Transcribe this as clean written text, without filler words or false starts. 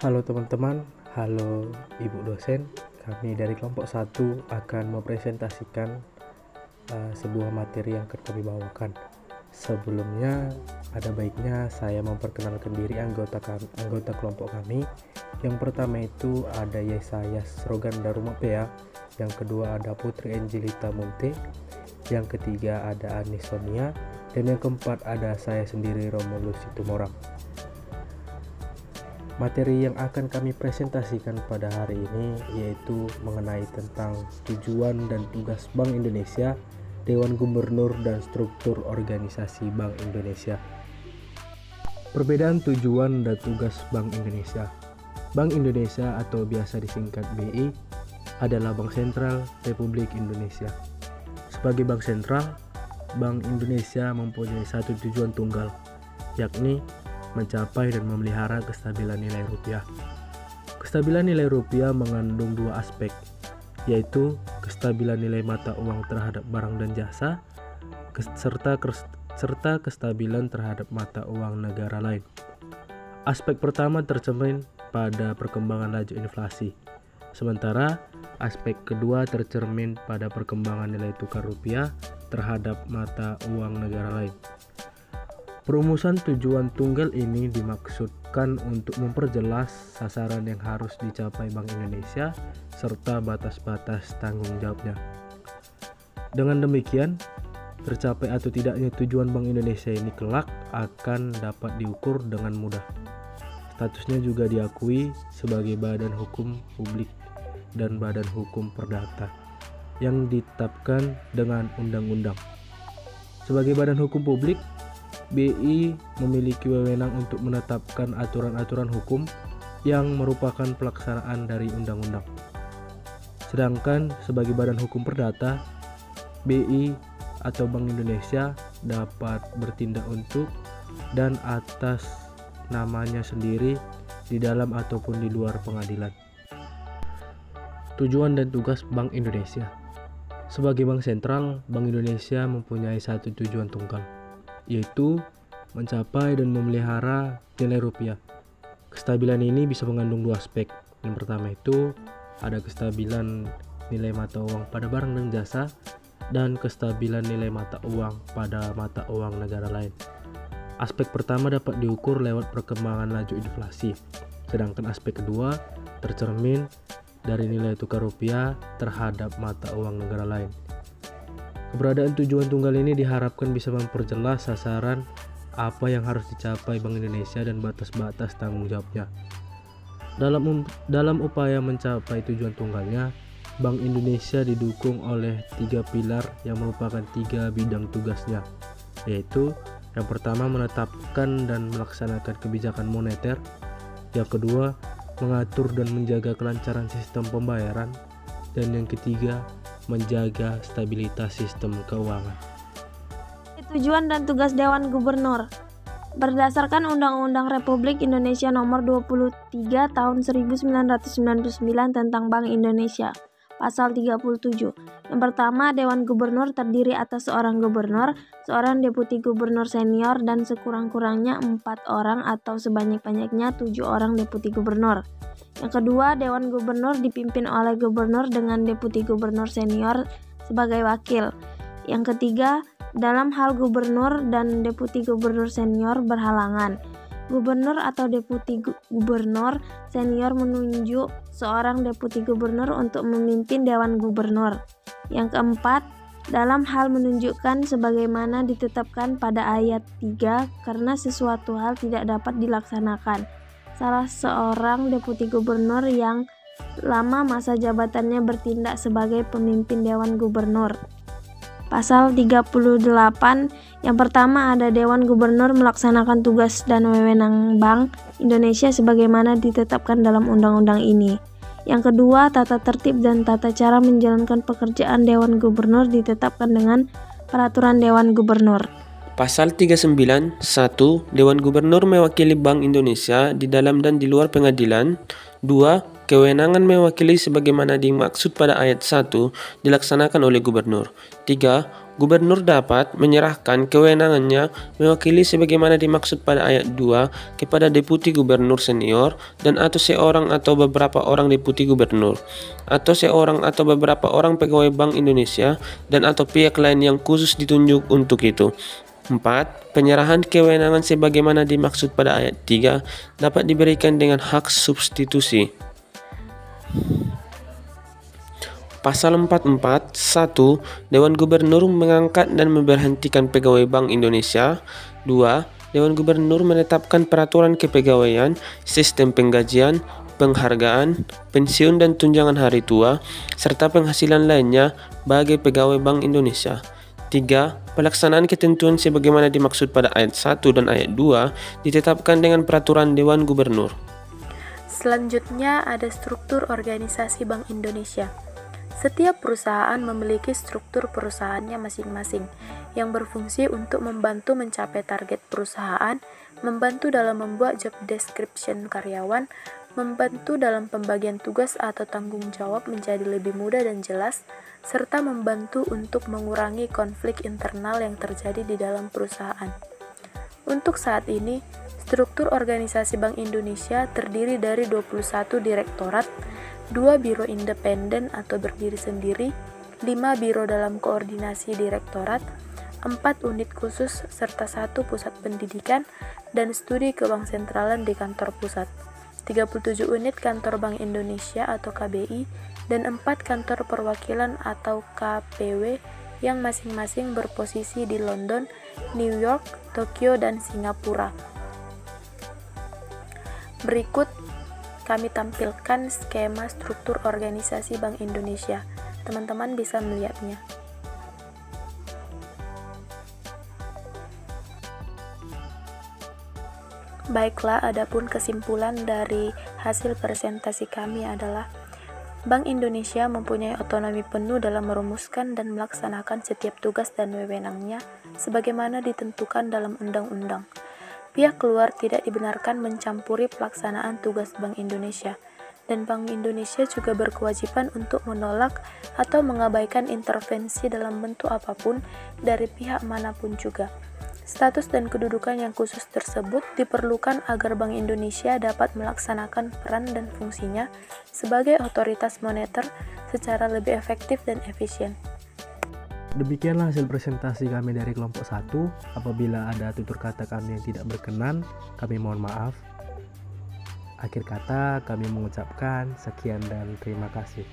Halo teman-teman, halo Ibu dosen. Kami dari kelompok 1 akan mempresentasikan sebuah materi yang akan kami bawakan. Sebelumnya, ada baiknya saya memperkenalkan diri anggota kelompok kami. Yang pertama itu ada Yesayas Rogan Darumapea, yang kedua ada Putri Angelita Munte, yang ketiga ada Anis Sonia, dan yang keempat ada saya sendiri, Romulus Situmorang. Materi yang akan kami presentasikan pada hari ini yaitu mengenai tentang tujuan dan tugas Bank Indonesia, Dewan Gubernur, dan struktur organisasi Bank Indonesia. Perbedaan tujuan dan tugas Bank Indonesia. Bank Indonesia atau biasa disingkat BI adalah Bank Sentral Republik Indonesia. Sebagai bank sentral, Bank Indonesia mempunyai satu tujuan tunggal, yakni mencapai dan memelihara kestabilan nilai rupiah. Kestabilan nilai rupiah mengandung dua aspek, yaitu kestabilan nilai mata uang terhadap barang dan jasa, serta kestabilan terhadap mata uang negara lain. Aspek pertama tercermin pada perkembangan laju inflasi, sementara aspek kedua tercermin pada perkembangan nilai tukar rupiah terhadap mata uang negara lain. Perumusan tujuan tunggal ini dimaksudkan untuk memperjelas sasaran yang harus dicapai Bank Indonesia serta batas-batas tanggung jawabnya. Dengan demikian, tercapai atau tidaknya tujuan Bank Indonesia ini kelak akan dapat diukur dengan mudah. Statusnya juga diakui sebagai badan hukum publik dan badan hukum perdata yang ditetapkan dengan undang-undang. Sebagai badan hukum publik, BI memiliki wewenang untuk menetapkan aturan-aturan hukum yang merupakan pelaksanaan dari undang-undang. Sedangkan sebagai badan hukum perdata, BI atau Bank Indonesia dapat bertindak untuk dan atas namanya sendiri di dalam ataupun di luar pengadilan. Tujuan dan tugas Bank Indonesia. Sebagai bank sentral, Bank Indonesia mempunyai satu tujuan tunggal, yaitu mencapai dan memelihara nilai rupiah. Kestabilan ini bisa mengandung dua aspek. Yang pertama itu ada kestabilan nilai mata uang pada barang dan jasa, dan kestabilan nilai mata uang pada mata uang negara lain. Aspek pertama dapat diukur lewat perkembangan laju inflasi, sedangkan aspek kedua tercermin dari nilai tukar rupiah terhadap mata uang negara lain. Keberadaan tujuan tunggal ini diharapkan bisa memperjelas sasaran apa yang harus dicapai Bank Indonesia dan batas-batas tanggung jawabnya. Dalam upaya mencapai tujuan tunggalnya, Bank Indonesia didukung oleh 3 pilar yang merupakan 3 bidang tugasnya, yaitu yang pertama menetapkan dan melaksanakan kebijakan moneter, yang kedua mengatur dan menjaga kelancaran sistem pembayaran, dan yang ketiga menjaga stabilitas sistem keuangan. Tujuan dan tugas Dewan Gubernur. Berdasarkan Undang-Undang Republik Indonesia Nomor 23 Tahun 1999 tentang Bank Indonesia, Pasal 37. Yang pertama, Dewan Gubernur terdiri atas seorang gubernur, seorang deputi gubernur senior, dan sekurang-kurangnya 4 orang atau sebanyak-banyaknya 7 orang deputi gubernur. Yang kedua, Dewan Gubernur dipimpin oleh gubernur dengan deputi gubernur senior sebagai wakil. Yang ketiga, dalam hal gubernur dan deputi gubernur senior berhalangan, gubernur atau deputi gubernur senior menunjuk seorang deputi gubernur untuk memimpin Dewan Gubernur. Yang keempat, dalam hal menunjukkan sebagaimana ditetapkan pada ayat 3 karena sesuatu hal tidak dapat dilaksanakan salah seorang deputi gubernur yang lama masa jabatannya bertindak sebagai pemimpin Dewan Gubernur. Pasal 38, yang pertama ada Dewan Gubernur melaksanakan tugas dan wewenang Bank Indonesia sebagaimana ditetapkan dalam undang-undang ini. Yang kedua, tata tertib dan tata cara menjalankan pekerjaan Dewan Gubernur ditetapkan dengan Peraturan Dewan Gubernur. Pasal 39, 1. Dewan Gubernur mewakili Bank Indonesia di dalam dan di luar pengadilan. 2. Kewenangan mewakili sebagaimana dimaksud pada ayat 1 dilaksanakan oleh gubernur. 3. Gubernur dapat menyerahkan kewenangannya mewakili sebagaimana dimaksud pada ayat 2 kepada deputi gubernur senior dan atau seorang atau beberapa orang deputi gubernur atau seorang atau beberapa orang pegawai Bank Indonesia dan atau pihak lain yang khusus ditunjuk untuk itu. 4. Penyerahan kewenangan sebagaimana dimaksud pada ayat 3 dapat diberikan dengan hak substitusi. Pasal 44, 1. Dewan Gubernur mengangkat dan memberhentikan pegawai Bank Indonesia. 2. Dewan Gubernur menetapkan peraturan kepegawaian, sistem penggajian, penghargaan, pensiun dan tunjangan hari tua, serta penghasilan lainnya bagi pegawai Bank Indonesia. 3. Pelaksanaan ketentuan sebagaimana dimaksud pada ayat 1 dan ayat 2 ditetapkan dengan peraturan Dewan Gubernur. Selanjutnya ada struktur organisasi Bank Indonesia. Setiap perusahaan memiliki struktur perusahaannya masing-masing yang berfungsi untuk membantu mencapai target perusahaan, membantu dalam membuat job description karyawan, membantu dalam pembagian tugas atau tanggung jawab menjadi lebih mudah dan jelas, serta membantu untuk mengurangi konflik internal yang terjadi di dalam perusahaan. Untuk saat ini, struktur organisasi Bank Indonesia terdiri dari 21 direktorat, 2 biro independen atau berdiri sendiri, 5 biro dalam koordinasi direktorat, 4 unit khusus serta 1 pusat pendidikan dan studi kebanksentralan di kantor pusat, 37 unit kantor Bank Indonesia atau KBI, dan 4 kantor perwakilan atau KPW yang masing-masing berposisi di London, New York, Tokyo, dan Singapura. Berikut kami tampilkan skema struktur organisasi Bank Indonesia. Teman-teman bisa melihatnya. Baiklah, adapun kesimpulan dari hasil presentasi kami adalah Bank Indonesia mempunyai otonomi penuh dalam merumuskan dan melaksanakan setiap tugas dan wewenangnya sebagaimana ditentukan dalam undang-undang. Pihak luar tidak dibenarkan mencampuri pelaksanaan tugas Bank Indonesia, dan Bank Indonesia juga berkewajiban untuk menolak atau mengabaikan intervensi dalam bentuk apapun dari pihak manapun juga. Status dan kedudukan yang khusus tersebut diperlukan agar Bank Indonesia dapat melaksanakan peran dan fungsinya sebagai otoritas moneter secara lebih efektif dan efisien. Demikianlah hasil presentasi kami dari kelompok 1. Apabila ada tutur kata kami yang tidak berkenan, kami mohon maaf. Akhir kata, kami mengucapkan sekian dan terima kasih.